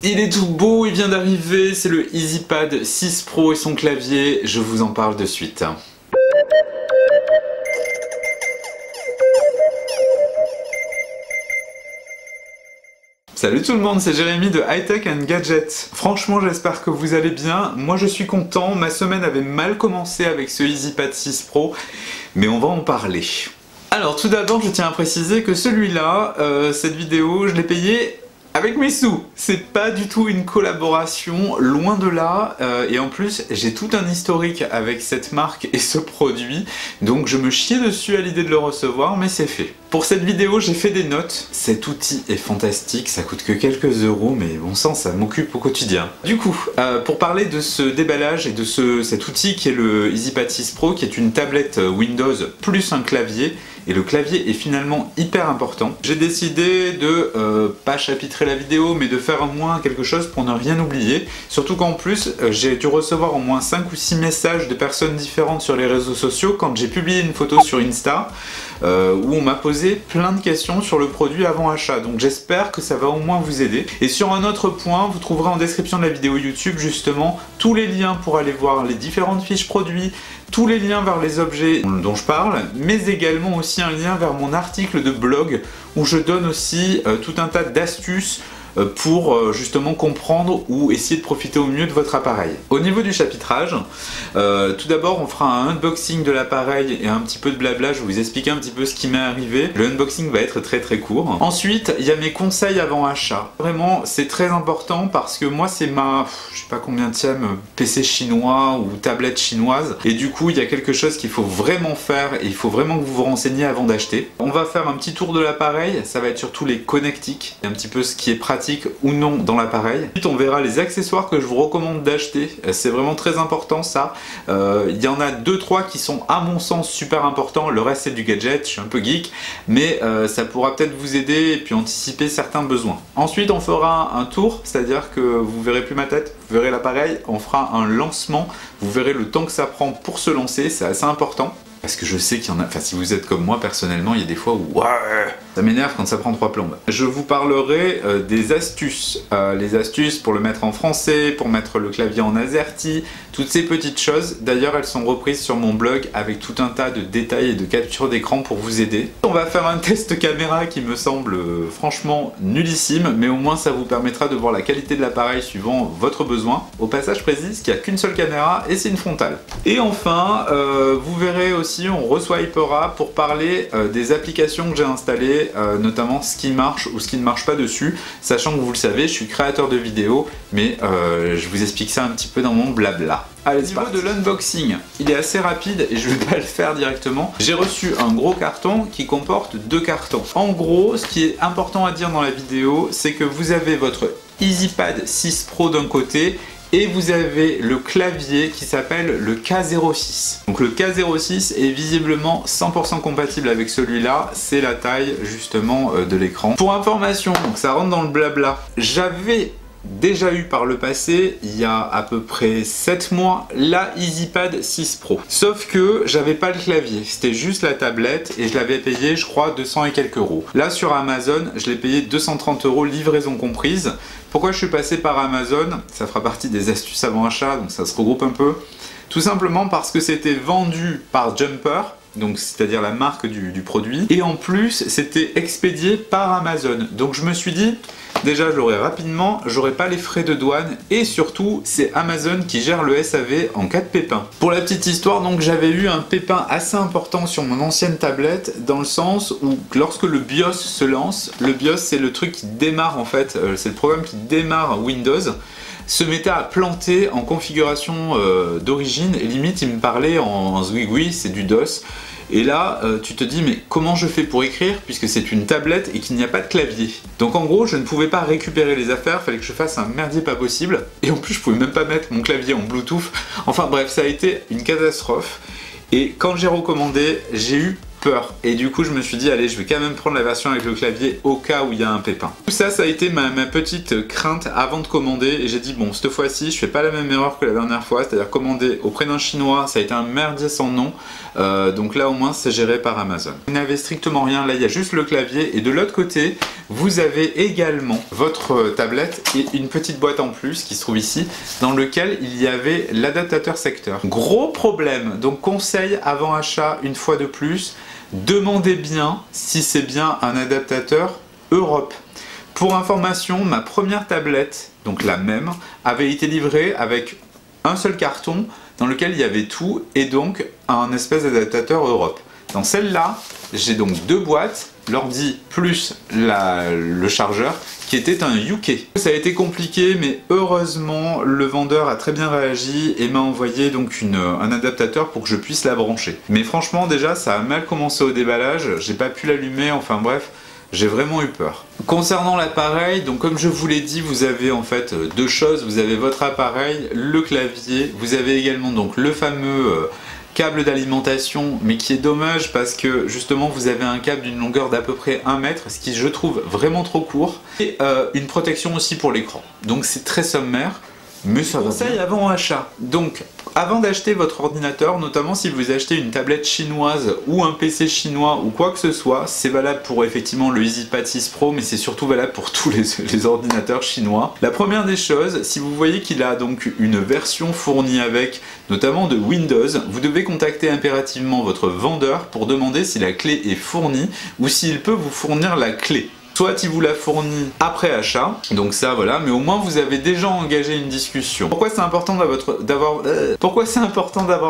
Il est tout beau, il vient d'arriver, c'est le EasyPad 6 Pro et son clavier, je vous en parle de suite. Salut tout le monde, c'est Jérémy de High Tech and Gadget. Franchement, j'espère que vous allez bien. Moi, je suis content. Ma semaine avait mal commencé avec ce EasyPad 6 Pro, mais on va en parler. Alors, tout d'abord, je tiens à préciser que celui-là, cette vidéo, je l'ai payé avec mes sous. C'est pas du tout une collaboration, loin de là, et en plus j'ai tout un historique avec cette marque et ce produit, donc je me chiais dessus à l'idée de le recevoir, mais c'est fait. Pour cette vidéo j'ai fait des notes, cet outil est fantastique, ça coûte que quelques euros, mais bon sang, ça m'occupe au quotidien. Du coup, pour parler de ce déballage et de cet outil qui est le EasyPad 6 Pro, qui est une tablette Windows plus un clavier, et le clavier est finalement hyper important. J'ai décidé de pas chapitrer la vidéo, mais de faire au moins quelque chose pour ne rien oublier. Surtout qu'en plus, j'ai dû recevoir au moins 5 ou 6 messages de personnes différentes sur les réseaux sociaux quand j'ai publié une photo sur Insta, où on m'a posé plein de questions sur le produit avant achat. Donc j'espère que ça va au moins vous aider. Et sur un autre point, vous trouverez en description de la vidéo YouTube justement tous les liens pour aller voir les différentes fiches produits, tous les liens vers les objets dont je parle, mais également aussi un lien vers mon article de blog où je donne aussi tout un tas d'astuces pour justement comprendre ou essayer de profiter au mieux de votre appareil. Au niveau du chapitrage, tout d'abord on fera un unboxing de l'appareil et un petit peu de blabla, je vais vous expliquer un petit peu ce qui m'est arrivé. Le unboxing va être très court. Ensuite, il y a mes conseils avant achat. Vraiment, c'est très important parce que moi c'est ma, je sais pas combienième PC chinois ou tablette chinoise, et du coup il y a quelque chose qu'il faut vraiment faire et il faut vraiment que vous vous renseigniez avant d'acheter. On va faire un petit tour de l'appareil, ça va être surtout les connectiques, un petit peu ce qui est pratique ou non dans l'appareil. Ensuite on verra les accessoires que je vous recommande d'acheter, c'est vraiment très important ça. Il y en a 2-3 qui sont à mon sens super importants, le reste c'est du gadget, je suis un peu geek, mais ça pourra peut-être vous aider et puis anticiper certains besoins. Ensuite on fera un tour, c'est-à-dire que vous verrez plus ma tête, vous verrez l'appareil, on fera un lancement, vous verrez le temps que ça prend pour se lancer, c'est assez important. Parce que je sais qu'il y en a, enfin si vous êtes comme moi personnellement, il y a des fois où ça m'énerve quand ça prend 3 plombes. Je vous parlerai des astuces, les astuces pour le mettre en français, pour mettre le clavier en AZERTY, toutes ces petites choses. D'ailleurs elles sont reprises sur mon blog avec tout un tas de détails et de captures d'écran pour vous aider. On va faire un test caméra qui me semble franchement nullissime, mais au moins ça vous permettra de voir la qualité de l'appareil suivant votre besoin. Au passage je précise qu'il n'y a qu'une seule caméra et c'est une frontale. Et enfin, vous verrez aussi, on reswipera pour parler des applications que j'ai installées, notamment ce qui marche ou ce qui ne marche pas dessus, sachant que vous le savez, je suis créateur de vidéos, mais je vous explique ça un petit peu dans mon blabla. Allez, au niveau de l'unboxing, il est assez rapide et je vais pas le faire directement. J'ai reçu un gros carton qui comporte 2 cartons. En gros, ce qui est important à dire dans la vidéo, c'est que vous avez votre EasyPad 6 Pro d'un côté et vous avez le clavier qui s'appelle le K06. Donc le K06 est visiblement 100% compatible avec celui-là, c'est la taille justement de l'écran. Pour information, donc ça rentre dans le blabla, j'avais déjà eu par le passé, il y a à peu près 7 mois, la EasyPad 6 Pro. Sauf que j'avais pas le clavier, c'était juste la tablette et je l'avais payé je crois 200 et quelques euros. Là sur Amazon, je l'ai payé 230 euros, livraison comprise. Pourquoi je suis passé par Amazon? Ça fera partie des astuces avant achat, donc ça se regroupe un peu. Tout simplement parce que c'était vendu par Jumper, donc c'est-à-dire la marque du produit, et en plus c'était expédié par Amazon. Donc je me suis dit, déjà je l'aurai rapidement, j'aurai pas les frais de douane, et surtout c'est Amazon qui gère le SAV en cas de pépin. Pour la petite histoire, donc j'avais eu un pépin assez important sur mon ancienne tablette, dans le sens où lorsque le BIOS se lance, le BIOS c'est le truc qui démarre en fait, c'est le programme qui démarre Windows, se mettait à planter en configuration d'origine, et limite il me parlait en zouigoui, c'est du DOS. Et là, tu te dis, mais comment je fais pour écrire puisque c'est une tablette et qu'il n'y a pas de clavier? Donc en gros, je ne pouvais pas récupérer les affaires, fallait que je fasse un merdier pas possible. Et en plus, je pouvais même pas mettre mon clavier en Bluetooth. Enfin bref, ça a été une catastrophe. Et quand j'ai recommandé, j'ai eu peur. Et du coup, je me suis dit, allez, je vais quand même prendre la version avec le clavier au cas où il y a un pépin. Tout ça, ça a été ma petite crainte avant de commander. Et j'ai dit, bon, cette fois-ci, je fais pas la même erreur que la dernière fois, c'est-à-dire commander auprès d'un chinois, ça a été un merdier sans nom. Donc là, au moins, c'est géré par Amazon. Vous n'avez strictement rien. Là, il y a juste le clavier. Et de l'autre côté, vous avez également votre tablette et une petite boîte en plus qui se trouve ici, dans lequel il y avait l'adaptateur secteur. Gros problème. Donc, conseil avant achat, une fois de plus, demandez bien si c'est bien un adaptateur Europe. Pour information, ma première tablette, donc la même, avait été livrée avec un seul carton dans lequel il y avait tout et donc un espèce d'adaptateur Europe. Dans celle-là, j'ai donc deux boîtes, l'ordi plus le chargeur qui était un UK. Ça a été compliqué, mais heureusement le vendeur a très bien réagi et m'a envoyé donc un adaptateur pour que je puisse la brancher. Mais franchement déjà ça a mal commencé au déballage, j'ai pas pu l'allumer, enfin bref, j'ai vraiment eu peur. Concernant l'appareil, donc comme je vous l'ai dit, vous avez en fait deux choses, vous avez votre appareil, le clavier, vous avez également donc le fameux câble d'alimentation, mais qui est dommage parce que justement vous avez un câble d'une longueur d'à peu près 1 mètre, ce qui je trouve vraiment trop court, et une protection aussi pour l'écran. Donc c'est très sommaire, mais ça va. Conseil avant achat. Donc avant d'acheter votre ordinateur, notamment si vous achetez une tablette chinoise ou un PC chinois ou quoi que ce soit, c'est valable pour effectivement le EasyPad 6 Pro, mais c'est surtout valable pour tous les ordinateurs chinois. La première des choses, si vous voyez qu'il a donc une version fournie avec, notamment de Windows, vous devez contacter impérativement votre vendeur pour demander si la clé est fournie ou s'il peut vous fournir la clé. Soit il vous la fournit après achat, donc ça voilà, mais au moins vous avez déjà engagé une discussion. Pourquoi c'est important d'avoir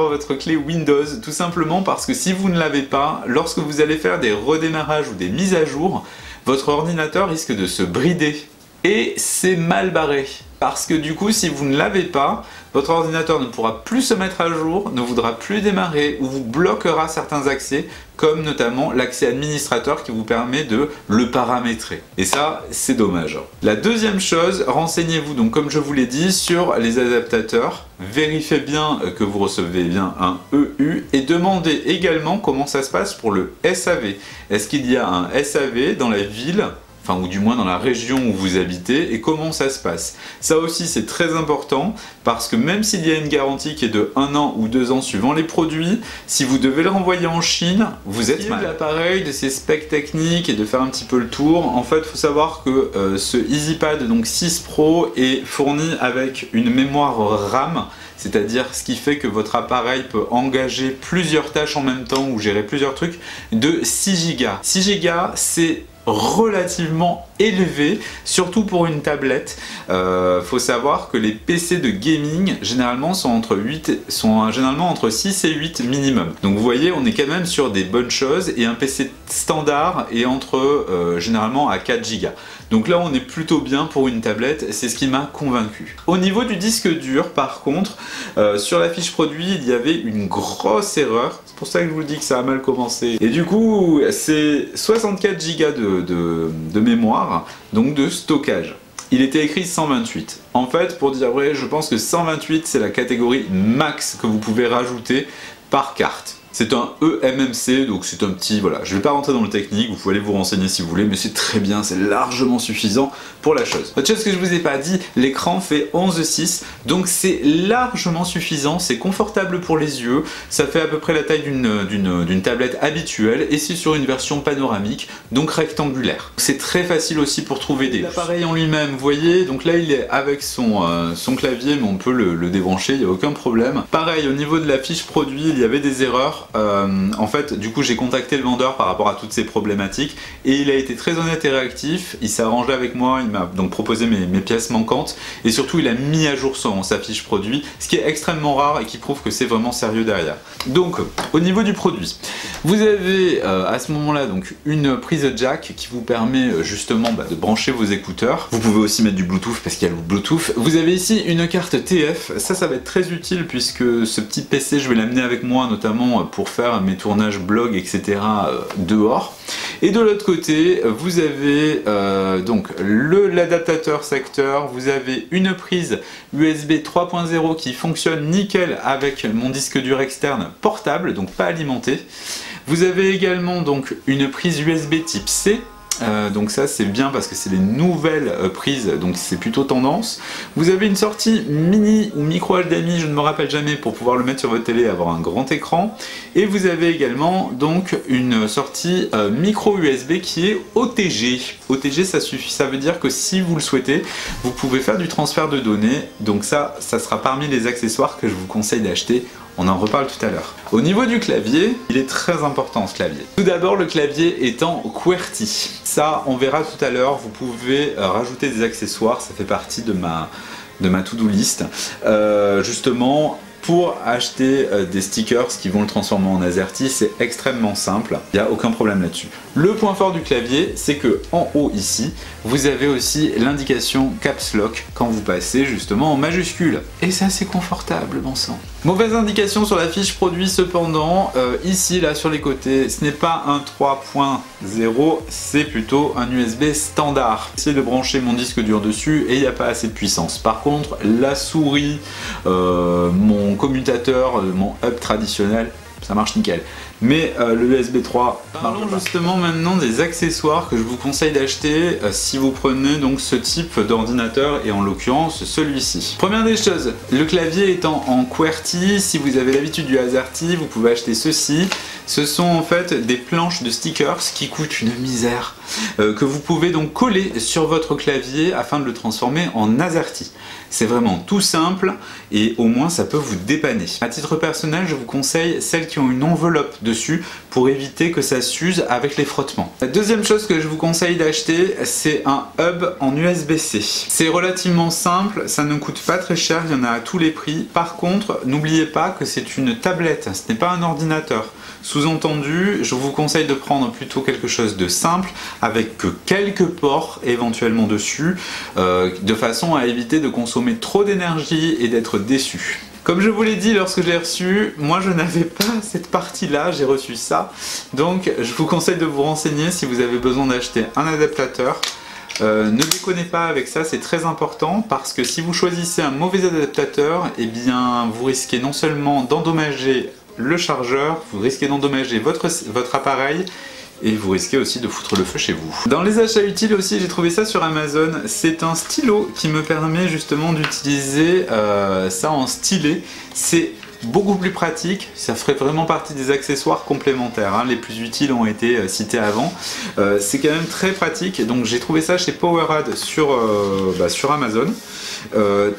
votre clé Windows? Tout simplement parce que si vous ne l'avez pas, lorsque vous allez faire des redémarrages ou des mises à jour, votre ordinateur risque de se brider. Et c'est mal barré. Parce que du coup, si vous ne l'avez pas, votre ordinateur ne pourra plus se mettre à jour, ne voudra plus démarrer ou vous bloquera certains accès, comme notamment l'accès administrateur qui vous permet de le paramétrer. Et ça, c'est dommage. La deuxième chose, renseignez-vous donc comme je vous l'ai dit sur les adaptateurs. Vérifiez bien que vous recevez bien un EU et demandez également comment ça se passe pour le SAV. Est-ce qu'il y a un SAV dans la ville ? Enfin, ou du moins dans la région où vous habitez, et comment ça se passe. Ça aussi c'est très important, parce que même s'il y a une garantie qui est de 1 an ou 2 ans suivant les produits, si vous devez le renvoyer en Chine, vous êtes mal. L'appareil, de ses specs techniques et de faire un petit peu le tour, en fait il faut savoir que ce EasyPad donc 6 Pro est fourni avec une mémoire RAM, c'est-à-dire ce qui fait que votre appareil peut engager plusieurs tâches en même temps ou gérer plusieurs trucs, de 6 Go. 6 Go c'est relativement élevé, surtout pour une tablette. Faut savoir que les PC de gaming généralement sont entre 6 et 8 minimum. Donc vous voyez, on est quand même sur des bonnes choses, et un PC standard est entre généralement à 4 Go. Donc là on est plutôt bien pour une tablette, c'est ce qui m'a convaincu. Au niveau du disque dur par contre, sur la fiche produit il y avait une grosse erreur, c'est pour ça que je vous dis que ça a mal commencé. Et du coup c'est 64 Go de mémoire, donc de stockage. Il était écrit 128. En fait, pour dire vrai, je pense que 128 c'est la catégorie max que vous pouvez rajouter par carte. C'est un eMMC, donc c'est un petit, voilà, je vais pas rentrer dans le technique, vous pouvez aller vous renseigner si vous voulez, mais c'est très bien, c'est largement suffisant pour la chose. Autre chose que je vous ai pas dit, l'écran fait 11,6, donc c'est largement suffisant, c'est confortable pour les yeux, ça fait à peu près la taille d'une tablette habituelle, et c'est sur une version panoramique, donc rectangulaire. C'est très facile aussi pour trouver des... L'appareil en lui-même, vous voyez, donc là il est avec son clavier, mais on peut le débrancher, il n'y a aucun problème. Pareil, au niveau de la fiche produit, il y avait des erreurs. En fait, du coup, j'ai contacté le vendeur par rapport à toutes ces problématiques et il a été très honnête et réactif. Il s'est arrangé avec moi, il m'a donc proposé mes pièces manquantes et surtout il a mis à jour sa fiche produit, ce qui est extrêmement rare et qui prouve que c'est vraiment sérieux derrière. Donc, au niveau du produit, vous avez à ce moment-là donc une prise jack qui vous permet justement de brancher vos écouteurs. Vous pouvez aussi mettre du Bluetooth parce qu'il y a le Bluetooth. Vous avez ici une carte TF, ça va être très utile puisque ce petit PC, je vais l'amener avec moi notamment pour faire mes tournages blog, etc. Dehors. Et de l'autre côté, vous avez donc l'adaptateur secteur, vous avez une prise USB 3.0 qui fonctionne nickel avec mon disque dur externe portable, donc pas alimenté. Vous avez également donc une prise USB type C. Donc ça c'est bien parce que c'est les nouvelles prises, donc c'est plutôt tendance. Vous avez une sortie mini ou micro HDMI, je ne me rappelle jamais, pour pouvoir le mettre sur votre télé et avoir un grand écran. Et vous avez également donc une sortie micro USB qui est OTG. OTG ça suffit, ça veut dire que si vous le souhaitez, vous pouvez faire du transfert de données. Donc ça sera parmi les accessoires que je vous conseille d'acheter. On en reparle tout à l'heure. Au niveau du clavier, il est très important ce clavier. Tout d'abord, le clavier est en QWERTY. Ça, on verra tout à l'heure. Vous pouvez rajouter des accessoires. Ça fait partie de ma to-do list. Justement, pour acheter des stickers qui vont le transformer en AZERTY, c'est extrêmement simple. Il n'y a aucun problème là-dessus. Le point fort du clavier, c'est que en haut ici, vous avez aussi l'indication Caps Lock quand vous passez justement en majuscule. Et c'est assez confortable, bon sang. Mauvaise indication sur la fiche produit cependant, ici là sur les côtés, ce n'est pas un 3.0, c'est plutôt un USB standard. J'ai essayé de brancher mon disque dur dessus et il n'y a pas assez de puissance. Par contre, la souris, mon commutateur, mon hub traditionnel, ça marche nickel. Mais le USB 3, parlons justement maintenant des accessoires que je vous conseille d'acheter si vous prenez donc ce type d'ordinateur et en l'occurrence celui-ci. Première des choses, le clavier étant en QWERTY, si vous avez l'habitude du AZERTY, vous pouvez acheter ceci. Ce sont en fait des planches de stickers qui coûtent une misère, que vous pouvez donc coller sur votre clavier afin de le transformer en AZERTY. C'est vraiment tout simple et au moins ça peut vous dépanner. À titre personnel, je vous conseille celles qui ont une enveloppe dessus pour éviter que ça s'use avec les frottements. La deuxième chose que je vous conseille d'acheter, c'est un hub en USB-C. C'est relativement simple, ça ne coûte pas très cher, il y en a à tous les prix. Par contre, n'oubliez pas que c'est une tablette, ce n'est pas un ordinateur. Sous-entendu, je vous conseille de prendre plutôt quelque chose de simple avec que quelques ports éventuellement dessus, de façon à éviter de consommer trop d'énergie et d'être déçu. Comme je vous l'ai dit lorsque je l'ai reçu, moi je n'avais pas cette partie-là, j'ai reçu ça. Donc je vous conseille de vous renseigner si vous avez besoin d'acheter un adaptateur. Ne déconnez pas avec ça, c'est très important parce que si vous choisissez un mauvais adaptateur, eh bien vous risquez non seulement d'endommager le chargeur, vous risquez d'endommager votre appareil et vous risquez aussi de foutre le feu chez vous. Dans les achats utiles aussi, j'ai trouvé ça sur Amazon. C'est un stylo qui me permet justement d'utiliser ça en stylet. C'est beaucoup plus pratique, ça ferait vraiment partie des accessoires complémentaires, hein. Les plus utiles ont été cités avant. C'est quand même très pratique, donc j'ai trouvé ça chez Powerad sur Amazon.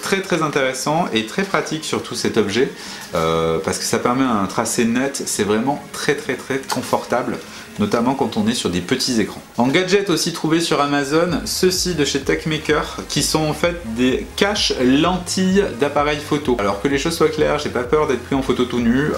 Très intéressant et très pratique surtout cet objet, parce que ça permet un tracé net, c'est vraiment très confortable, notamment quand on est sur des petits écrans. En gadget aussi trouvé sur Amazon, ceux-ci de chez Techmaker, qui sont en fait des caches lentilles d'appareil photo. Alors que les choses soient claires, j'ai pas peur d'être pris en photo tout nu.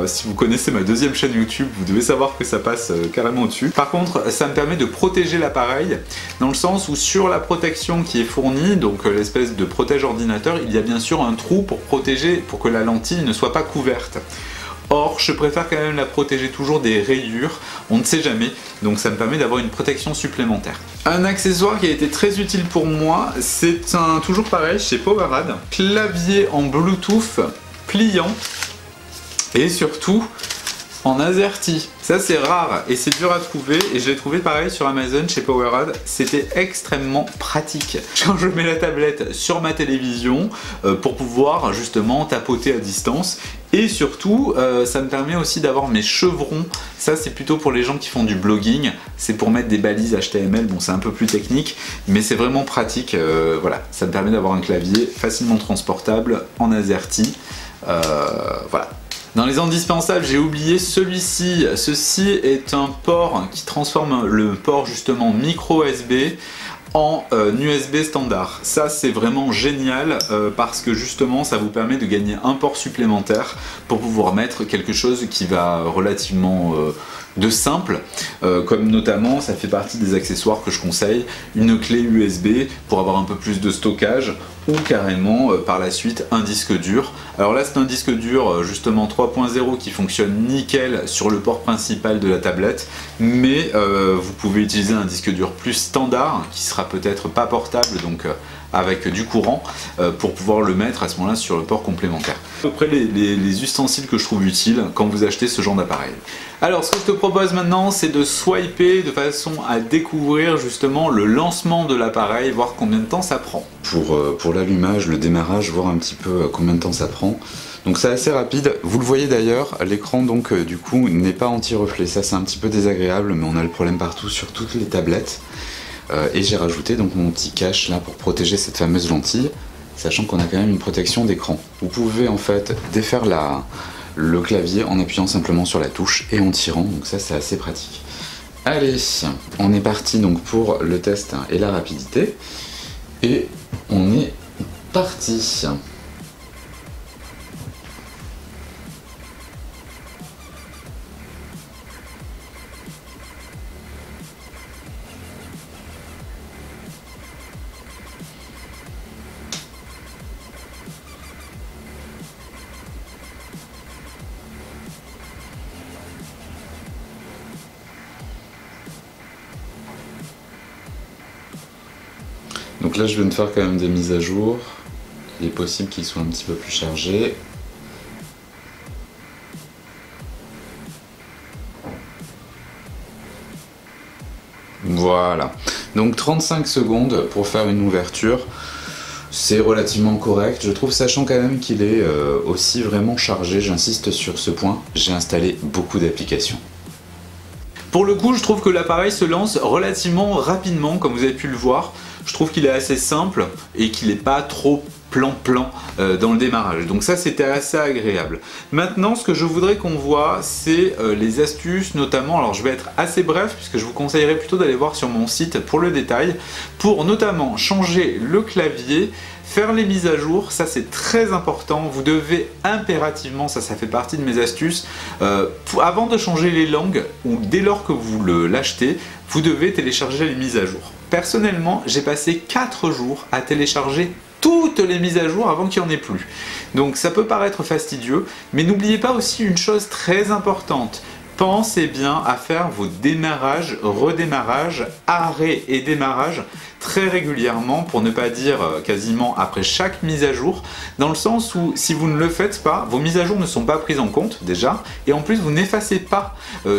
Si vous connaissez ma deuxième chaîne YouTube, vous devez savoir que ça passe carrément au-dessus. Par contre, ça me permet de protéger l'appareil, dans le sens où sur la protection qui est fournie, donc l'espèce de protège ordinateur, il y a bien sûr un trou pour protéger, pour que la lentille ne soit pas couverte. Or, je préfère quand même la protéger toujours des rayures, on ne sait jamais, donc ça me permet d'avoir une protection supplémentaire. Un accessoire qui a été très utile pour moi, c'est toujours pareil chez Powerad, clavier en Bluetooth pliant et surtout en AZERTY. Ça c'est rare et c'est dur à trouver et je l'ai trouvé pareil sur Amazon chez Powerad. C'était extrêmement pratique quand je mets la tablette sur ma télévision pour pouvoir justement tapoter à distance. Et surtout, ça me permet aussi d'avoir mes chevrons. Ça, c'est plutôt pour les gens qui font du blogging. C'est pour mettre des balises HTML. Bon, c'est un peu plus technique, mais c'est vraiment pratique. Voilà, ça me permet d'avoir un clavier facilement transportable en AZERTY. Voilà. Dans les indispensables, j'ai oublié celui-ci. Ceci est un port qui transforme le port justement micro USB en USB standard. Ça c'est vraiment génial parce que justement ça vous permet de gagner un port supplémentaire pour pouvoir mettre quelque chose qui va relativement de simple, comme notamment ça fait partie des accessoires que je conseille, une clé USB pour avoir un peu plus de stockage ou carrément par la suite un disque dur. Alors là c'est un disque dur justement 3.0 qui fonctionne nickel sur le port principal de la tablette, mais vous pouvez utiliser un disque dur plus standard qui sera peut-être pas portable, donc avec du courant pour pouvoir le mettre à ce moment-là sur le port complémentaire. À peu près les ustensiles que je trouve utiles quand vous achetez ce genre d'appareil. Alors ce que je te propose maintenant, c'est de swiper de façon à découvrir justement le lancement de l'appareil, voir combien de temps ça prend. Pour l'allumage, le démarrage, voir un petit peu combien de temps ça prend. Donc c'est assez rapide, vous le voyez d'ailleurs, l'écran donc du coup n'est pas anti-reflet, ça c'est un petit peu désagréable, mais on a le problème partout sur toutes les tablettes. Et j'ai rajouté donc mon petit cache là pour protéger cette fameuse lentille, sachant qu'on a quand même une protection d'écran. Vous pouvez en fait défaire le clavier en appuyant simplement sur la touche et en tirant, donc ça c'est assez pratique. Allez, on est parti donc pour le test et la rapidité, et on est parti. Donc là je viens de faire quand même des mises à jour, il est possible qu'il soit un petit peu plus chargé. Voilà, donc 35 secondes pour faire une ouverture, c'est relativement correct, je trouve, sachant quand même qu'il est aussi vraiment chargé, j'insiste sur ce point, j'ai installé beaucoup d'applications. Pour le coup, je trouve que l'appareil se lance relativement rapidement, comme vous avez pu le voir. Je trouve qu'il est assez simple et qu'il n'est pas trop plan-plan dans le démarrage. Donc ça, c'était assez agréable. Maintenant, ce que je voudrais qu'on voit, c'est les astuces, notamment, alors je vais être assez bref, puisque je vous conseillerais plutôt d'aller voir sur mon site pour le détail, pour notamment changer le clavier, faire les mises à jour, ça c'est très important, vous devez impérativement, ça fait partie de mes astuces, avant de changer les langues, ou dès lors que vous l'achetez, vous devez télécharger les mises à jour. Personnellement, j'ai passé 4 jours à télécharger toutes les mises à jour avant qu'il n'y en ait plus. Donc ça peut paraître fastidieux, mais n'oubliez pas aussi une chose très importante. Pensez bien à faire vos démarrages, redémarrages, arrêts et démarrages très régulièrement, pour ne pas dire quasiment après chaque mise à jour, dans le sens où si vous ne le faites pas, vos mises à jour ne sont pas prises en compte déjà, et en plus vous n'effacez pas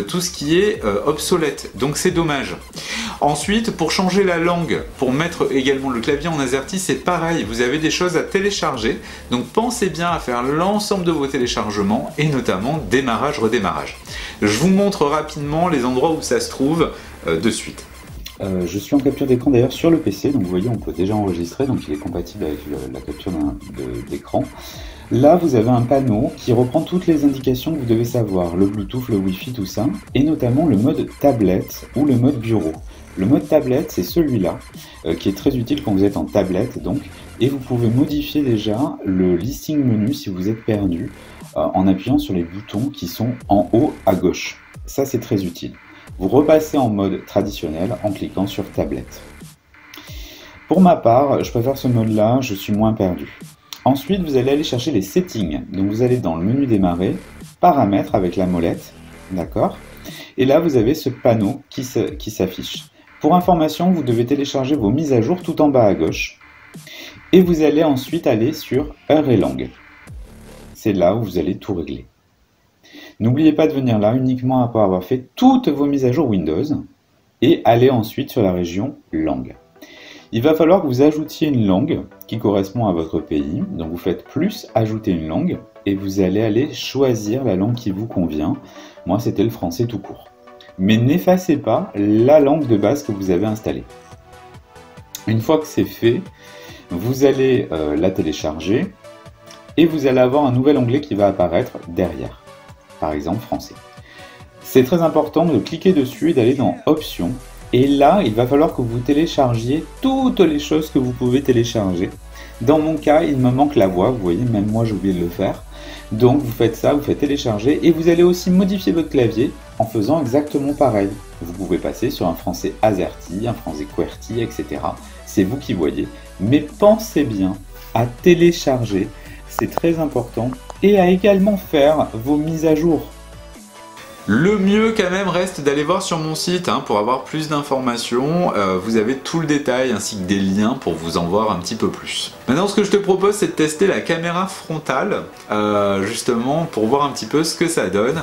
tout ce qui est obsolète, donc c'est dommage. Ensuite, pour changer la langue, pour mettre également le clavier en AZERTY, c'est pareil, vous avez des choses à télécharger, donc pensez bien à faire l'ensemble de vos téléchargements, et notamment démarrage, redémarrage. Je vous montre rapidement les endroits où ça se trouve de suite. Je suis en capture d'écran d'ailleurs sur le PC, donc vous voyez on peut déjà enregistrer, donc il est compatible avec la capture d'écran. Là vous avez un panneau qui reprend toutes les indications que vous devez savoir, le Bluetooth, le Wi-Fi, tout ça, et notamment le mode tablette ou le mode bureau. Le mode tablette c'est celui-là, qui est très utile quand vous êtes en tablette donc, et vous pouvez modifier déjà le listing menu si vous êtes perdu, en appuyant sur les boutons qui sont en haut à gauche. Ça c'est très utile. Vous repassez en mode traditionnel en cliquant sur tablette. Pour ma part, je préfère ce mode-là, je suis moins perdu. Ensuite, vous allez aller chercher les settings. Donc vous allez dans le menu démarrer, paramètres avec la molette, d'accord? Et là, vous avez ce panneau qui s'affiche. Pour information, vous devez télécharger vos mises à jour tout en bas à gauche. Et vous allez ensuite aller sur heure et langue. C'est là où vous allez tout régler. N'oubliez pas de venir là uniquement après avoir fait toutes vos mises à jour Windows et aller ensuite sur la région langue. Il va falloir que vous ajoutiez une langue qui correspond à votre pays. Donc vous faites plus ajouter une langue et vous allez aller choisir la langue qui vous convient. Moi c'était le français tout court. Mais n'effacez pas la langue de base que vous avez installée. Une fois que c'est fait, vous allez la télécharger et vous allez avoir un nouvel onglet qui va apparaître derrière. Par exemple français. C'est très important de cliquer dessus et d'aller dans Options. Et là, il va falloir que vous téléchargiez toutes les choses que vous pouvez télécharger. Dans mon cas, il me manque la voix. Vous voyez, même moi, j'ai oublié de le faire. Donc, vous faites ça, vous faites télécharger. Et vous allez aussi modifier votre clavier en faisant exactement pareil. Vous pouvez passer sur un français AZERTY, un français QWERTY, etc. C'est vous qui voyez. Mais pensez bien à télécharger. C'est très important. Et à également faire vos mises à jour. Le mieux quand même reste d'aller voir sur mon site hein, pour avoir plus d'informations. Vous avez tout le détail ainsi que des liens pour vous en voir un petit peu plus. Maintenant ce que je te propose c'est de tester la caméra frontale justement pour voir un petit peu ce que ça donne.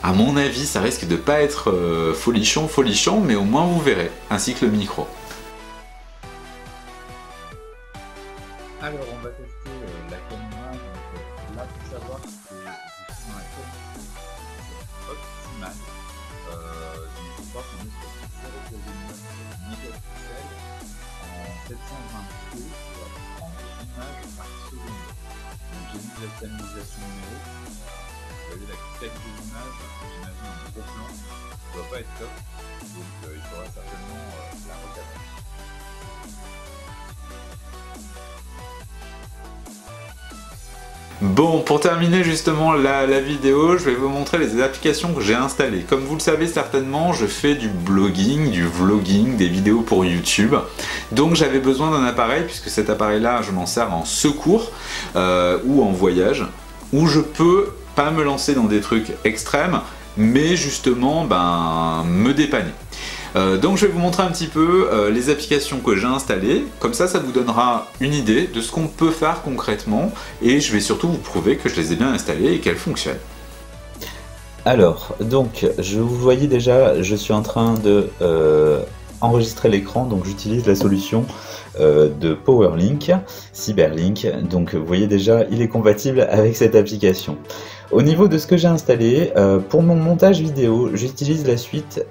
À mon avis ça risque de pas être folichon mais au moins vous verrez, ainsi que le micro. Alors on va tester la caméra, donc là pour savoir si c'est justement la qualité optimale. Donc je crois qu'on est sur 0,9 mégapixels en 720p pour 30 images par seconde. Donc j'ai mis de la stabilisation numérique. Vous voyez la qualité de l'image, j'imagine un gros plan, ça doit pas être top, donc il faudra certainement la recadrer. Bon, pour terminer justement la vidéo, je vais vous montrer les applications que j'ai installées. Comme vous le savez certainement, je fais du blogging, du vlogging, des vidéos pour YouTube. Donc j'avais besoin d'un appareil, puisque cet appareil-là, je m'en sers en secours ou en voyage, où je peux pas me lancer dans des trucs extrêmes, mais justement me dépanner. Donc je vais vous montrer un petit peu les applications que j'ai installées, comme ça vous donnera une idée de ce qu'on peut faire concrètement et je vais surtout vous prouver que je les ai bien installées et qu'elles fonctionnent. Alors, donc, vous voyez déjà, je suis en train de enregistrer l'écran, donc j'utilise la solution de PowerLink, Cyberlink, donc vous voyez déjà, il est compatible avec cette application. Au niveau de ce que j'ai installé, pour mon montage vidéo, j'utilise la suite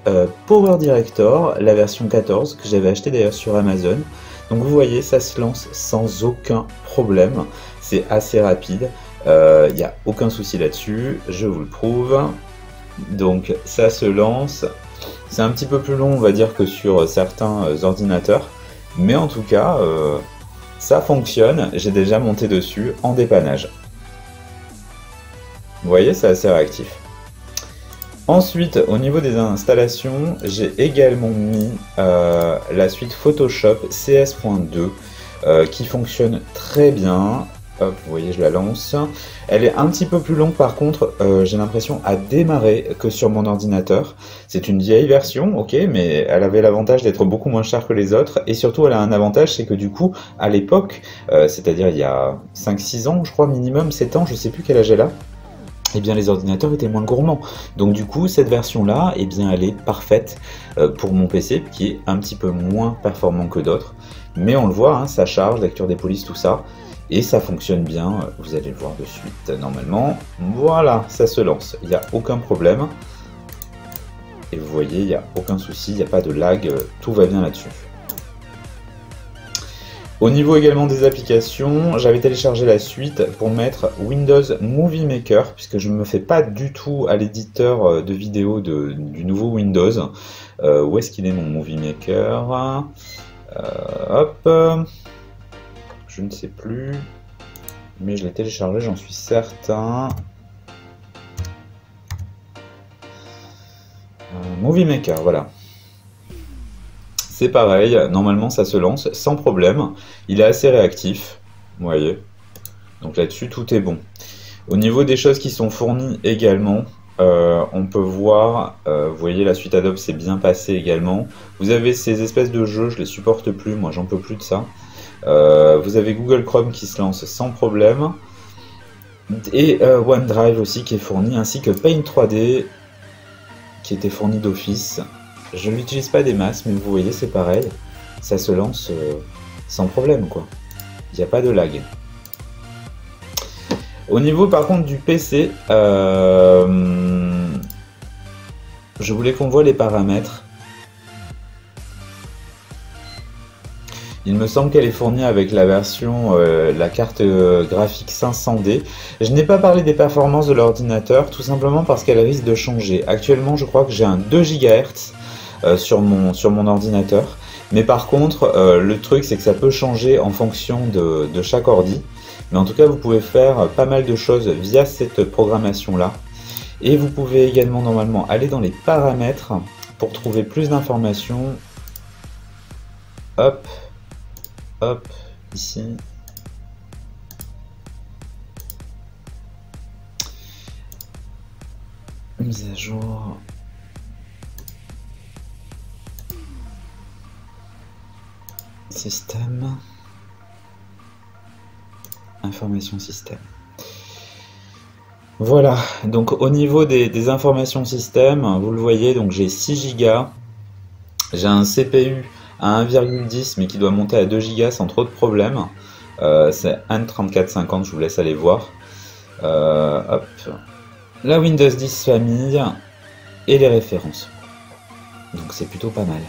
PowerDirector, la version 14, que j'avais acheté d'ailleurs sur Amazon. Donc vous voyez, ça se lance sans aucun problème, c'est assez rapide, il n'y a aucun souci là-dessus, je vous le prouve. Donc ça se lance, c'est un petit peu plus long on va dire que sur certains ordinateurs, mais en tout cas ça fonctionne, j'ai déjà monté dessus en dépannage. Vous voyez, c'est assez réactif. Ensuite, au niveau des installations, j'ai également mis la suite Photoshop CS.2 qui fonctionne très bien. Hop, vous voyez, je la lance. Elle est un petit peu plus longue par contre, j'ai l'impression à démarrer que sur mon ordinateur. C'est une vieille version, ok, mais elle avait l'avantage d'être beaucoup moins chère que les autres. Et surtout, elle a un avantage, c'est que du coup, à l'époque, c'est-à-dire il y a 5-6 ans, je crois minimum, 7 ans, je sais plus quel âge elle a, eh bien les ordinateurs étaient moins gourmands. Donc du coup, cette version-là, eh bien elle est parfaite pour mon PC, qui est un petit peu moins performant que d'autres. Mais on le voit, hein, ça charge, lecture des polices, tout ça. Et ça fonctionne bien, vous allez le voir de suite normalement. Voilà, ça se lance, il n'y a aucun problème. Et vous voyez, il n'y a aucun souci, il n'y a pas de lag, tout va bien là-dessus. Au niveau également des applications, j'avais téléchargé la suite pour mettre Windows Movie Maker, puisque je ne me fais pas du tout à l'éditeur de vidéo du nouveau Windows. Où est-ce qu'il est mon Movie Maker? Hop, je ne sais plus, mais je l'ai téléchargé, j'en suis certain. Movie Maker, voilà. C'est pareil, normalement ça se lance sans problème, il est assez réactif, vous voyez, donc là-dessus tout est bon. Au niveau des choses qui sont fournies également, on peut voir, vous voyez la suite Adobe c'est bien passé également. Vous avez ces espèces de jeux, je les supporte plus, moi j'en peux plus de ça. Vous avez Google Chrome qui se lance sans problème, et OneDrive aussi qui est fourni, ainsi que Paint 3D qui était fourni d'office. Je ne l'utilise pas des masses, mais vous voyez, c'est pareil. Ça se lance sans problème, quoi. Il n'y a pas de lag. Au niveau, par contre, du PC, je voulais qu'on voit les paramètres. Il me semble qu'elle est fournie avec la version, la carte graphique 500D. Je n'ai pas parlé des performances de l'ordinateur, tout simplement parce qu'elle risque de changer. Actuellement, je crois que j'ai un 2 GHz. Sur mon ordinateur, mais par contre le truc c'est que ça peut changer en fonction de chaque ordi, mais en tout cas vous pouvez faire pas mal de choses via cette programmation là, et vous pouvez également normalement aller dans les paramètres pour trouver plus d'informations. Hop, hop, ici. Mise à jour. Système. Information système. Voilà, donc au niveau des informations système, vous le voyez, donc j'ai 6 Go. J'ai un CPU à 1,10 mais qui doit monter à 2 Go sans trop de problèmes. C'est N3450, je vous laisse aller voir. Hop. La Windows 10 famille et les références. Donc c'est plutôt pas mal.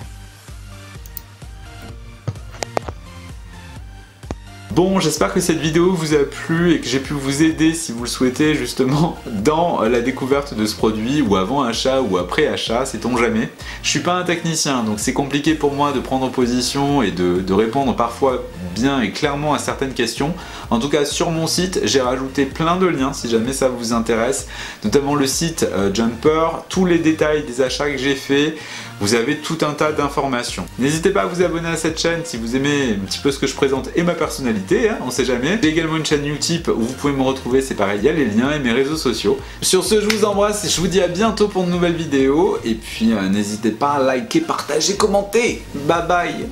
Bon, j'espère que cette vidéo vous a plu et que j'ai pu vous aider si vous le souhaitez justement dans la découverte de ce produit ou avant achat ou après achat, sait-on jamais. Je suis pas un technicien donc c'est compliqué pour moi de prendre position et de répondre parfois bien et clairement à certaines questions. En tout cas sur mon site j'ai rajouté plein de liens si jamais ça vous intéresse, notamment le site Jumper, tous les détails des achats que j'ai fait. Vous avez tout un tas d'informations. N'hésitez pas à vous abonner à cette chaîne si vous aimez un petit peu ce que je présente et ma personnalité, hein, on sait jamais. J'ai également une chaîne Utip où vous pouvez me retrouver, c'est pareil, il y a les liens et mes réseaux sociaux. Sur ce, je vous embrasse et je vous dis à bientôt pour de nouvelles vidéos. Et puis n'hésitez pas à liker, partager, commenter. Bye bye.